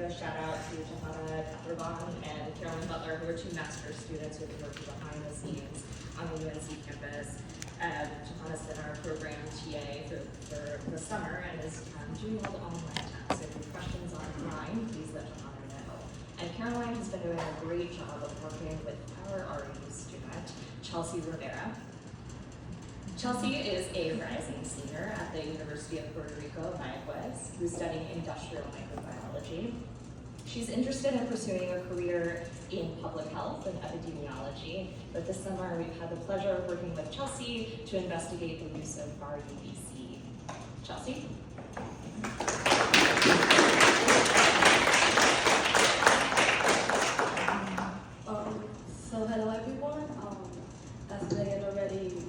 a shout out to Johanna Caprabon and Carolyn Butler, who are two master's students who have been working behind the scenes on the UNC campus. Johanna's been our program TA for the summer and is doing all the online tasks. So if you have questions online, please let Johanna know. And Caroline has been doing a great job of working with our RU student, Chelsy Rivera. Chelsy is a rising senior at the University of Puerto Rico, Mayagüez, who's studying industrial microbiology. She's interested in pursuing a career in public health and epidemiology, but this summer we've had the pleasure of working with Chelsy to investigate the use of RUVC. Chelsy? So hello everyone. As Megan already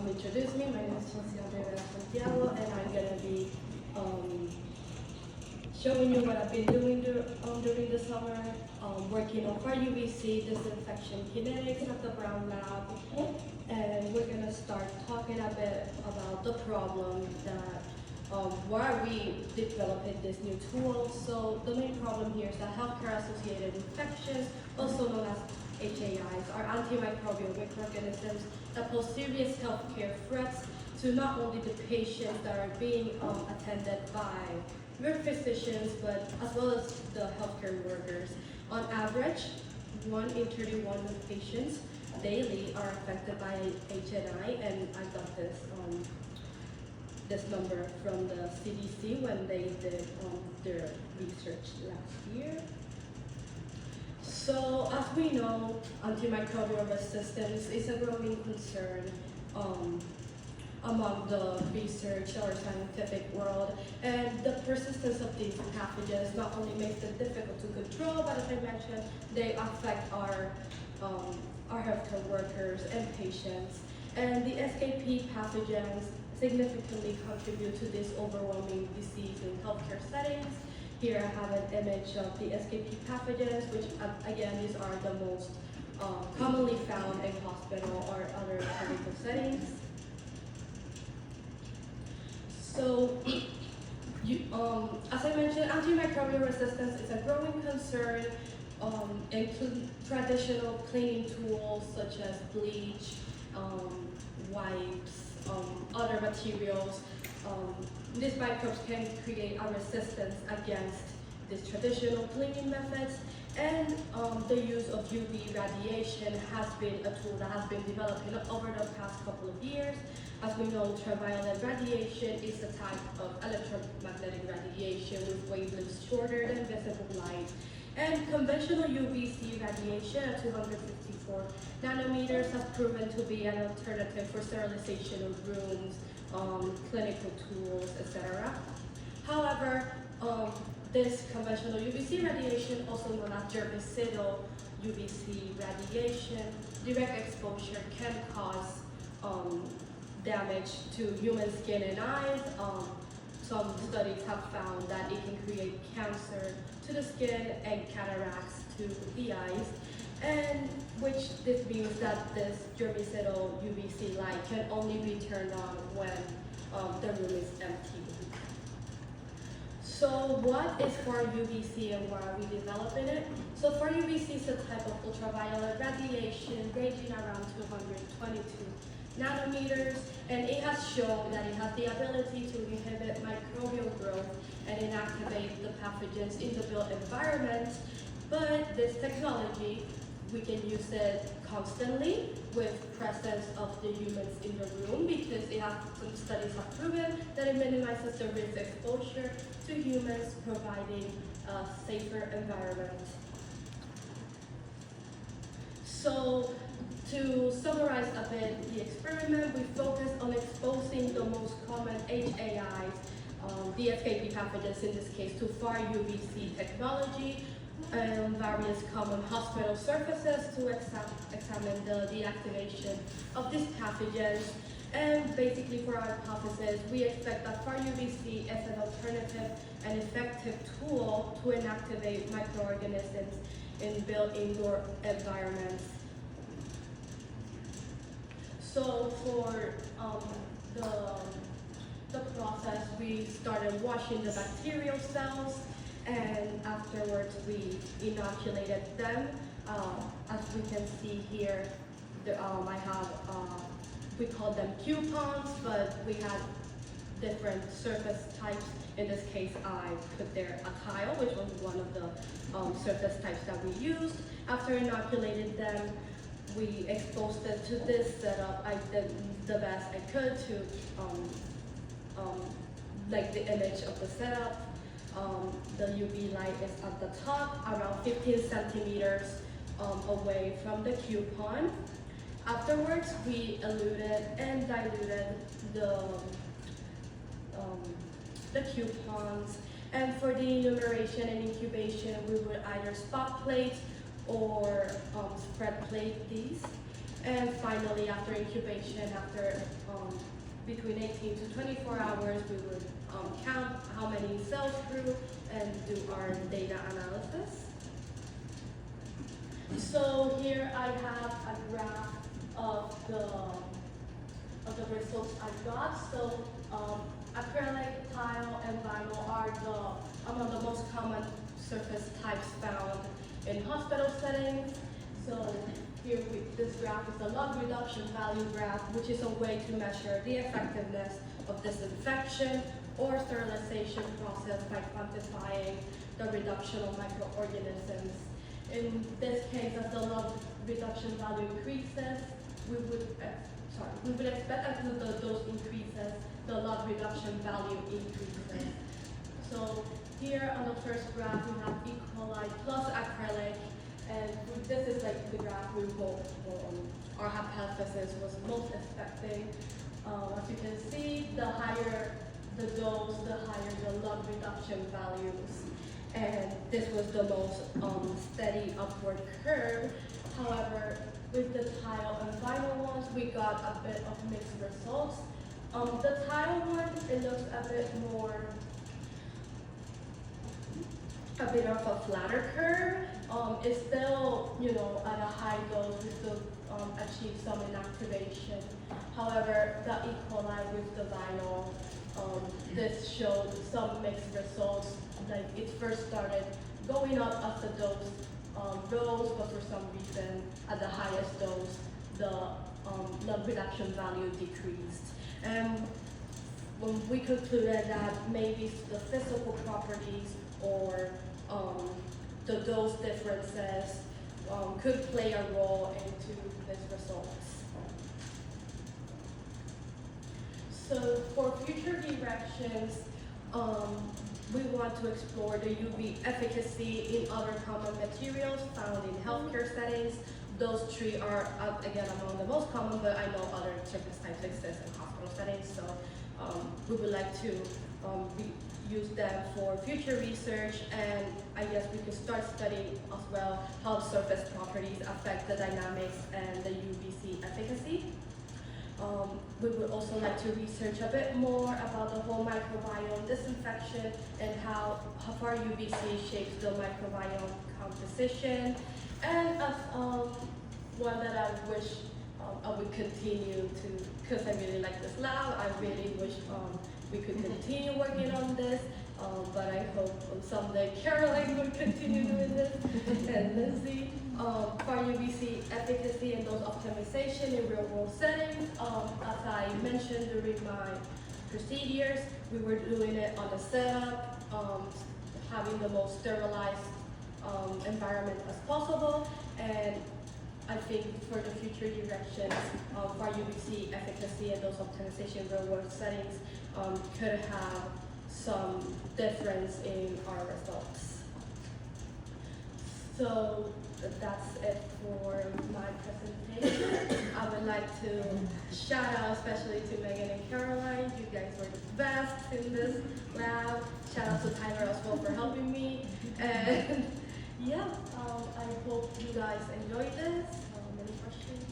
introduced me, my name is Chelsy Rivera-Rodriguez, and I'm going to be showing you what I've been doing during the summer, working on RUVC, disinfection kinetics at the Brown Lab, and we're going to start talking a bit about the problem that why we developing this new tool. So the main problem here is that healthcare-associated infections, also known as HAIs, are antimicrobial microorganisms that pose serious healthcare threats to not only the patients that are being attended by your physicians, but as well as the healthcare workers. On average, 1 in 31 patients daily are affected by HNI, and I got this number from the CDC when they did their research last year. So as we know, antimicrobial resistance is a growing concern among the research or scientific world, and the persistence of these pathogens not only makes them difficult to control, but as I mentioned, they affect our healthcare workers and patients. And the SKP pathogens significantly contribute to this overwhelming disease in healthcare settings. Here I have an image of the SKP pathogens, which again, these are the most commonly found in hospital or other clinical settings. So, as I mentioned, antimicrobial resistance is a growing concern, including traditional cleaning tools such as bleach, wipes, other materials. These microbes can create a resistance against these traditional cleaning methods, and the use of UV radiation has been a tool that has been developing over the past couple of years. As we know, ultraviolet radiation is a type of electromagnetic radiation with wavelengths shorter than visible light. And conventional UVC radiation at 254 nanometers has proven to be an alternative for sterilization of rooms, clinical tools, etc. However, this conventional UVC radiation, also known as germicidal UVC radiation, direct exposure can cause damage to human skin and eyes. Some studies have found that it can create cancer to the skin and cataracts to the eyes, and which this means that this germicidal UVC light can only be turned on when the room is empty. So what is far UVC and why are we developing it? So far UVC is a type of ultraviolet radiation ranging around 222 nanometers, and it has shown that it has the ability to inhibit microbial growth and inactivate the pathogens in the built environment. But this technology, we can use it constantly with presence of the humans in the room, because some studies have proven that it minimizes the risk exposure to humans, providing a safer environment. So to summarize a bit the experiment, we focused on exposing the most common HAIs, the SKP pathogens in this case, to far UVC technology and various common hospital surfaces to examine the deactivation of these pathogens. And basically for our hypothesis, we expect that far UVC is an alternative and effective tool to inactivate microorganisms in built indoor environments. So for the process, we started washing the bacterial cells, and afterwards afterwards, we inoculated them. As we can see here, I have, we call them coupons, but we had different surface types. In this case, I put there a tile, which was one of the surface types that we used. After inoculated them, we exposed it to this setup. I did the best I could to like the image of the setup. The UV light is at the top, around 15 centimeters away from the coupon. Afterwards, we eluted and diluted the coupons. And for the enumeration and incubation, we would either spot plate or spread plate these. And finally, after incubation, after between 18 to 24 hours, we would count how many cells grew and do our data analysis. So here I have a graph of the results I got. So acrylic, tile, and vinyl are among the most common surface types found in hospital settings. So here this graph is a log reduction value graph, which is a way to measure the effectiveness of disinfection or sterilization process by quantifying the reduction of microorganisms. In this case, as the log reduction value increases, we would expect as the dose increases, the log reduction value increases. So here on the first graph, we have E. coli plus acrylic, and this is like the graph we both, our hypothesis was most expecting. As you can see, the higher the dose, the higher the log reduction values. And this was the most steady upward curve. However, with the tile and vinyl ones, we got a bit of mixed results. The tile one, it looks a bit of a flatter curve. It's still, at a high dose, we still achieve some inactivation. However, the E. coli with the vinyl, this showed some mixed results. Like it first started going up as the dose rose, but for some reason, at the highest dose, the log reduction value decreased. And we concluded that maybe the physical properties or the dose differences could play a role into these results. So for future directions, we want to explore the UV efficacy in other common materials found in healthcare settings. Those three are, again, among the most common, but I know other surface types exist in hospital settings, so we would like to use them for future research, and I guess we could start studying as well how surface properties affect the dynamics and the UVC efficacy. We would also like to research a bit more about the whole microbiome disinfection and how far UVC shapes the microbiome composition. And as one that I wish I would continue to, because I really like this lab, I really wish we could continue working on this, but I hope someday Caroline would continue doing this, and Lindsay. For UVC efficacy and dose optimization in real world settings, as I mentioned during my procedures, we were doing it on the setup, having the most sterilized environment as possible, and I think for the future directions for UVC efficacy and dose optimization in real world settings could have some difference in our results. So that's it for my presentation. I would like to shout out especially to Megan and Caroline. You guys were the best in this lab. Shout out to Tyler as well for helping me. And yeah, I hope you guys enjoyed this. Any questions?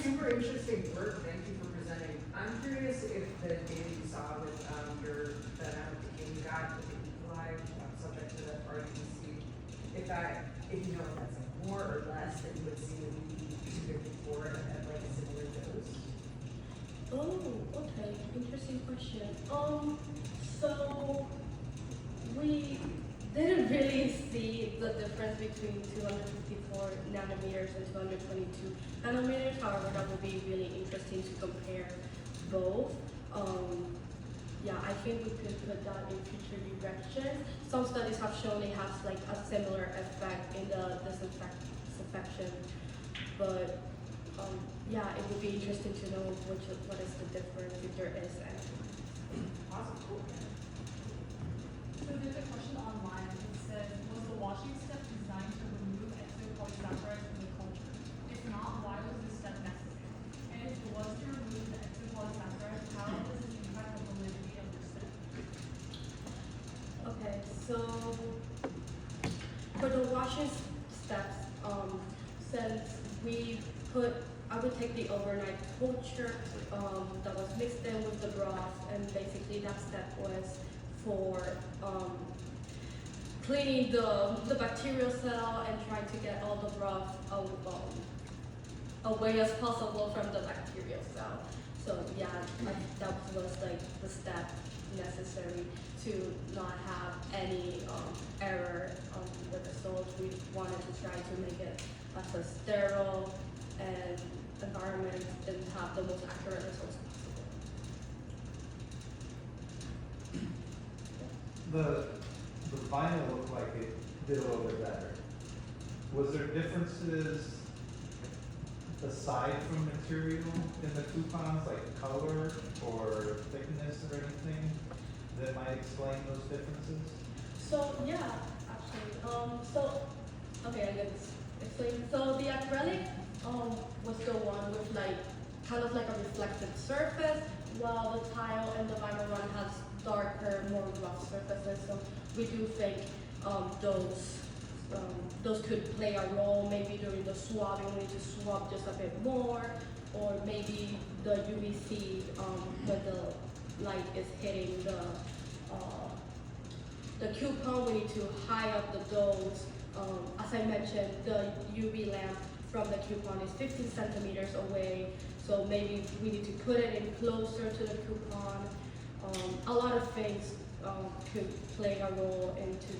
Super interesting work. Thank you for presenting. I'm curious if the data you saw with the amount of decay you got with the E. coli subject to the RUBC, if you know if that's like more or less than you would see with UV254 at like a similar dose? Oh, okay, interesting question. So we didn't really see the difference between 254 nanometers and 222 nanometers. However, that would be really interesting to compare both. Yeah, I think we could put that in future directions. Some studies have shown it has like a similar effect in the disinfection, but yeah, it would be interesting to know what is the difference, if there is any. Awesome, cool. So there's a question online that says, was the washing step designed to remove exopolysaccharides from the culture? If not, why was this step necessary? And if it was to remove the exopolysaccharides, how does it impact the validity of the step? Okay, so for the washing steps, since I would take the overnight culture that was mixed in with the broth, and basically that step was for cleaning the bacterial cell and trying to get all the broth away as possible from the bacterial cell. So yeah, that was like the step necessary to not have any error with the results. We wanted to try to make it as a sterile and environment and have the most accurate results possible. The vinyl looked like it did a little bit better. Was there differences aside from material in the coupons, like color or thickness or anything that might explain those differences? So yeah, actually, okay, I can explain. So the acrylic was the one with like kind of like a reflective surface, while the tile and the vinyl one has darker, more rough surfaces. So we do think those could play a role. Maybe during the swabbing, we need to swab just a bit more, or maybe the UVC when the light is hitting the coupon, we need to high up the dose. As I mentioned, the UV lamp from the coupon is 15 centimeters away, so maybe we need to put it in closer to the coupon. A lot of things could play a role into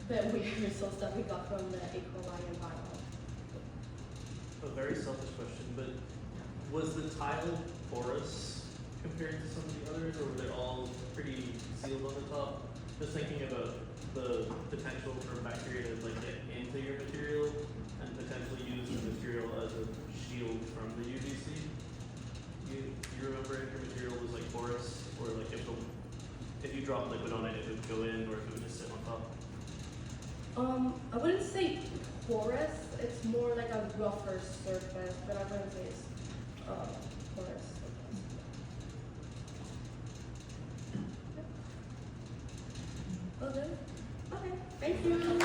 the weird results that we got from the E. coli and viral. A very selfish question, but was the tile porous compared to some of the others, or were they all pretty sealed on the top? Just thinking about the potential for bacteria to like get into your material and potentially use the material as a shield from the UVC. You remember if your material was like porous, or like if you dropped liquid on it, it would go in, or if it would just sit on top? I wouldn't say porous. It's more like a rougher surface, but I wouldn't say it's porous. Okay. Okay. Thank you.